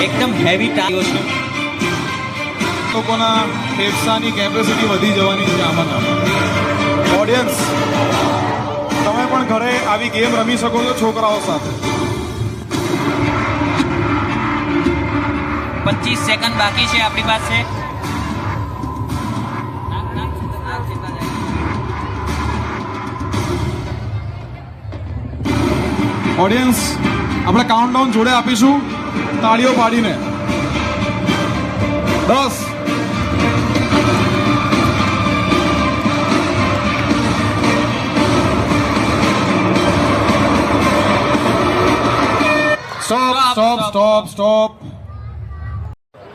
એકદમ હેવી ટાયરો છે. લોકોના ફેફસાની કેપેસિટી વધી જવાની છે આમાં. ઓડિયન્સ, તમે પણ ઘરે આવી ગેમ રમી શકો છો છોકરાઓ સાથે. 25 સેકન્ડ બાકી છે આપણી પાસે. ઓડિયન્સ, આપણે કાઉન્ટડાઉન જોડે આપીશું તાળીઓ પાડીને. 10, સ્ટોપ.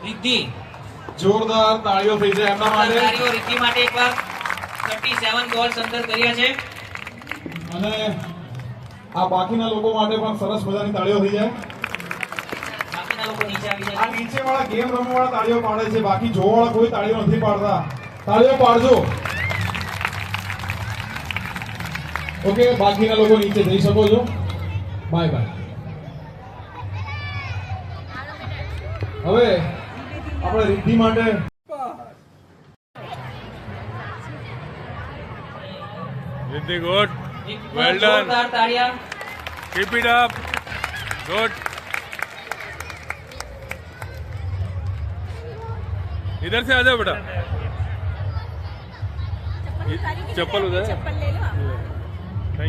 રિદ્ધિ, જોરદાર તાળીઓ થઈ છે એમના માટે. તાળીઓ રિદ્ધિ માટે એકવાર. 37 ગોલ્સ અંદર કર્યા છે. અને આ બાકીના લોકો માટે પણ સરસ મજાની તાળીઓ થઈ જાય. બાકીના લોકો નીચે આવી આ જાય. નીચે વાળા ગેમ રમવા વાળા તાળીઓ પાડે છે, બાકી જોવા વાળા કોઈ તાળીઓ નથી પાડતા. તાળીઓ પાડજો. ઓકે, બાકીના લોકો નીચે જઈ શકો છો. Bye bye. હવે આપણે રિદ્ધિ માટે Riddhi, good. Well done. જોરદાર તાળીયા. Keep it up. Good. इधर से आ जाओ बेटा. चप्पल उधर है.